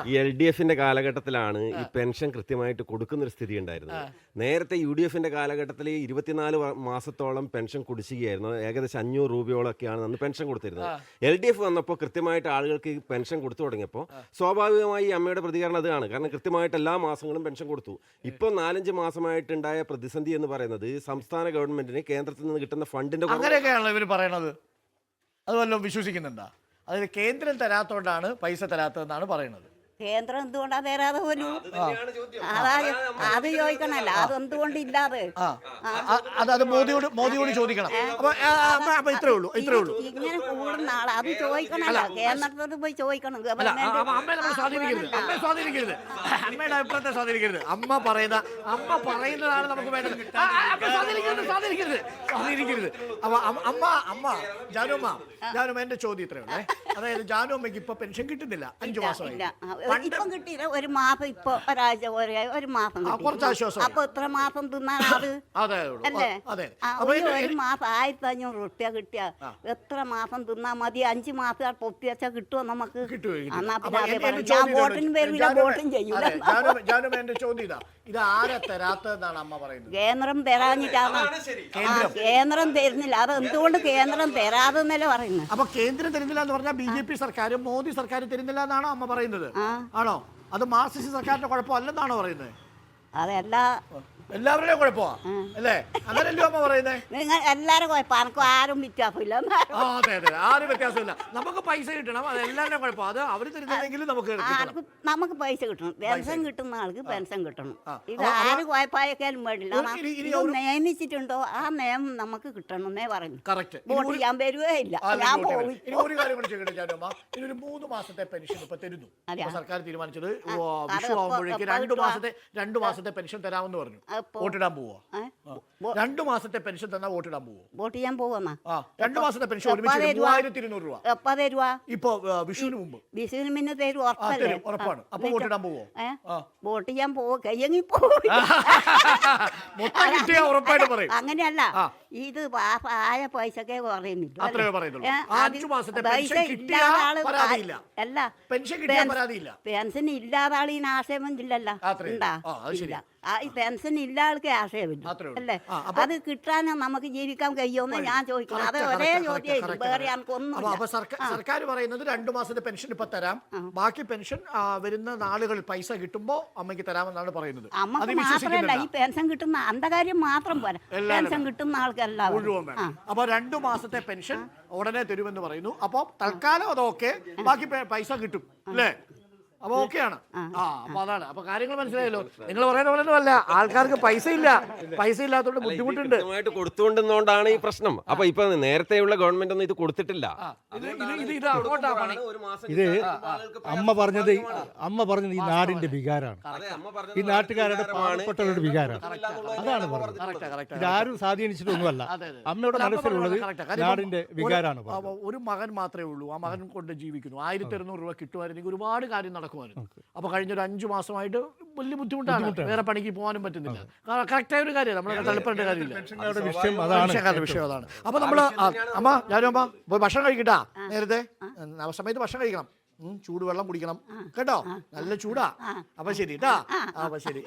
ഈ LDF-ന്റെ കാലഘട്ടത്തിലാണ് ഈ പെൻഷൻ കൃത്യമായിട്ട് കൊടുക്കുന്ന ഒരു സ്ഥിതി ഉണ്ടായിരുന്നത്. നേരത്തെ UDF-ന്റെ കാലഘട്ടത്തിൽ 24 മാസത്തോളം പെൻഷൻ കുടിശ്ശികയായിരുന്നു. ഏകദേശം 500 രൂപയോളൊക്കെയാണ് അന്ന് പെൻഷൻ കൊടുത്തിരുന്നത്. LDF വന്നപ്പോൾ കൃത്യമായിട്ട് ആളുകൾക്ക് പെൻഷൻ കൊടുത്തു തുടങ്ങിയപ്പോൾ സ്വാഭാവികമായി ഈ അമ്മയുടെ പ്രതികരണം അതാണ്. കാരണം കൃത്യമായിട്ട് എല്ലാ മാസങ്ങളും പെൻഷൻ കൊടുത്തു. ഇപ്പോൾ 4-5 മാസമായിട്ടുണ്ടായ പ്രതിസന്ധി എന്ന് പറയുന്നത് സംസ്ഥാന ഗവൺമെന്റിന് കേന്ദ്രത്തിൽ നിന്ന് കിട്ടുന്ന ഫണ്ടിന്റെ അങ്ങനെയൊക്കെയാണല്ലോ ഇവർ പറയണത്. അത് വല്ലതും വിശ്വസിക്കുന്നുണ്ടോ? അതായത് കേന്ദ്രം തരാത്തോണ്ടാണ് പൈസ തരാത്തതെന്നാണ് പറയുന്നത്. കേന്ദ്രം എന്തുകൊണ്ടാ തരാതെ പോലും അത് ചോദിക്കണല്ലോ. അത് എന്തുകൊണ്ട് ഇല്ലാതെ അത് മോദിയോട് ചോദിക്കണം. അപ്പൊ ഇത്രേ ഉള്ളൂ. ഇങ്ങനെ കൂടുന്ന ആള് അത് ചോദിക്കണല്ലോ. കേന്ദ്രത്തോട് പോയി ചോദിക്കണം. അമ്മയെ സ്വാധീനിക്കരുത്. അമ്മയുടെ അഭിപ്രായത്തെ സ്വാധീനിക്കരുത്. അമ്മ പറയുന്നതാണ് നമുക്ക് വേണ്ടത്. സ്വാധീനിക്കരുത്. അപ്പൊ അമ്മ ജാനുമ്മ എന്റെ ചോദ്യം ഇത്രേ ഉള്ളേ. അതായത് ജാനുമ്മയ്ക്ക് ഇപ്പൊ പെൻഷൻ കിട്ടുന്നില്ല. 5 മാസമായി. ഇപ്പം കിട്ടിയില്ല. ഒരു മാസം ഇപ്പൊ ഒരാഴ്ച ഒരു മാസം അപ്പൊ ഇത്ര മാസം തിന്നാൻ അത് അല്ലേ? ഒരു മാസം 1500 റുപ്യ കിട്ടിയ എത്ര മാസം തിന്നാ മതി? 5 മാസം പൊത്തി വെച്ചാൽ കിട്ടുമോ നമുക്ക്? എന്നാ പിന്നെ ഞാൻ വോട്ടിന് വരില്ല, വോട്ടും ചെയ്യൂല. കേന്ദ്രം തരാഞ്ഞിട്ടാണ്. കേന്ദ്രം തരുന്നില്ല. അത് എന്തുകൊണ്ട് കേന്ദ്രം തരാതെന്നല്ലേ പറയുന്നത്? അപ്പൊ കേന്ദ്രം തരുന്നില്ല എന്ന് പറഞ്ഞാൽ BJP സർക്കാർ, മോദി സർക്കാർ തരുന്നില്ല എന്നാണോ അമ്മ പറയുന്നത്? ആണോ? അത് മാർക്സിസ്റ്റ് സർക്കാരിന്റെ കുഴപ്പമല്ലെന്നാണോ പറയുന്നത്? അതല്ല, എല്ലാവരുടെയും കുഴപ്പമാ അല്ലേ? അങ്ങനെയല്ലോ അമ്മ പറയുന്നത്. നിങ്ങൾ എല്ലാരും കുഴപ്പം, ആർക്കും ആരും വ്യത്യാസമില്ല. അതെ, ആരും വ്യത്യാസമില്ല. നമുക്ക് പൈസ കിട്ടണം, അത് എല്ലാവരുടെയും കുഴപ്പം. അത് അവർ തരുന്നില്ലെങ്കിലും നമുക്ക് പൈസ കിട്ടണം. പെൻഷൻ കിട്ടുന്ന ആൾക്ക് പെൻഷൻ കിട്ടണം. ഇത് ആരും കുഴപ്പമായാലും വേണ്ടില്ല. ഇത് നിയമിച്ചിട്ടുണ്ടോ ആ നിയമം നമുക്ക് കിട്ടണമെന്നേ പറഞ്ഞു. വോട്ട് ചെയ്യാൻ വരുവേ ഇല്ല. ഞാൻ പോയി. ഒരു കാര്യം കൂടി ചോദിക്കട്ടെ ജാനുമ്മ, ഇതൊരു 3 മാസത്തെ പെൻഷൻ ഇപ്പൊ തരുന്നു. സർക്കാർ തീരുമാനിച്ചത് വിഷു ആകുമ്പോഴേക്ക് 2 മാസത്തെ പെൻഷൻ തരാമെന്ന് പറഞ്ഞു. വോട്ടിടാൻ പോവോ? 2 മാസത്തെ പെൻഷൻ തന്നാ വോട്ടിടാൻ പോവോ? വോട്ട് ചെയ്യാൻ പോവാ. 2 മാസത്തെ പെൻഷൻ ഒരുമിച്ച് 3200 രൂപ. എപ്പ തരുവാ? ഇപ്പൊ വിഷുവിന് മുമ്പ്. വിഷുവിന് മുന്നേ തരും, ഉറപ്പാണ്. അപ്പൊ വോട്ടിടാൻ പോവോ? വോട്ട് ചെയ്യാൻ പോവോ? കയ്യെങ്കിൽ പോവും. ഉറപ്പായിട്ട് പറയും. അങ്ങനെയല്ല, ഇത് ആയ പൈസക്കെ പറയുന്നില്ല. പെൻഷൻ ഇല്ലാതെ ആൾ ഈ ആശയമില്ലല്ലോ. ഈ പെൻഷൻ ഇല്ല ആൾക്ക് ആശയമില്ല അല്ലേ? അത് കിട്ടാനോ നമുക്ക് ജീവിക്കാൻ കഴിയുമെന്ന് ഞാൻ ചോദിക്കുന്നു. അത് ഒരേ ചോദ്യം. വേറെ ആൾക്കൊന്നും. സർക്കാർ പറയുന്നത് 2 മാസത്തെ പെൻഷൻ ഇപ്പൊ തരാം, ബാക്കി പെൻഷൻ വരുന്ന നാളുകളിൽ പൈസ കിട്ടുമ്പോ അമ്മയ്ക്ക് തരാമെന്നാണ് പറയുന്നത്. അമ്മക്ക് മാത്രമല്ല, ഈ പെൻഷൻ കിട്ടുന്ന അന്തകാര്യം മാത്രം പോരാ, പെൻഷൻ കിട്ടുന്ന ആൾക്കെല്ലാം മുഴുവൻ വേണം. അപ്പൊ 2 മാസത്തെ പെൻഷൻ ഉടനെ തരുമെന്ന് പറയുന്നു. അപ്പൊ തൽക്കാലം അതൊക്കെ, ബാക്കി പൈസ കിട്ടും അല്ലേ? അപ്പൊ ഓക്കെയാണ്. അപ്പൊ അതാണ്. അപ്പൊ കാര്യങ്ങൾ മനസ്സിലായല്ലോ. നിങ്ങൾ പറയുന്ന പോലെ അല്ല, ആൾക്കാർക്ക് പൈസ ഇല്ലാത്തതുകൊണ്ട് ബുദ്ധിമുട്ടുണ്ട്. കൊടുത്തുകൊണ്ടുകൊണ്ടാണ് ഈ പ്രശ്നം. അപ്പൊ ഇപ്പൊ നേരത്തെയുള്ള ഗവൺമെന്റ് ഒന്നും ഇത് കൊടുത്തിട്ടില്ല. ഇത് അമ്മ പറഞ്ഞത് ഈ നാടിന്റെ വികാരമാണ്. ഈ നാട്ടുകാരുടെ പാവപ്പെട്ടവരുടെ വികാരമാണ്. അതാണ് പറഞ്ഞത്. ഇതാരും സ്വാധീനിച്ചിട്ടൊന്നുമല്ല. അമ്മയുടെ മനസ്സിലുള്ളത് നാടിന്റെ വികാരമാണ്. ഒരു മകൻ മാത്രമേ ഉള്ളൂ. ആ മകൻ കൊണ്ട് ജീവിക്കുന്നു. 1200 രൂപ കിട്ടുമായിരുന്നെങ്കിൽ ഒരുപാട് കാര്യം നടക്കും. അപ്പൊ കഴിഞ്ഞൊരു 5 മാസമായിട്ട് വലിയ ബുദ്ധിമുട്ടാണ്. വേറെ പണിക്ക് പോകാനും പറ്റുന്നില്ല. കറക്റ്റായ ഒരു കാര്യം, നമ്മൾ തളിപ്പേണ്ട കാര്യമില്ല. വിഷയം അതാണ്. അപ്പൊ നമ്മള് ഞാനും പോയി ഭക്ഷണം കഴിക്കട്ടാ. നേരത്തെ സമയത്ത് ഭക്ഷണം കഴിക്കണം, ചൂടുവെള്ളം കുടിക്കണം കേട്ടോ. നല്ല ചൂടാ. അപ്പൊ ശരി കേട്ടാ. അപ്പൊ ശരി.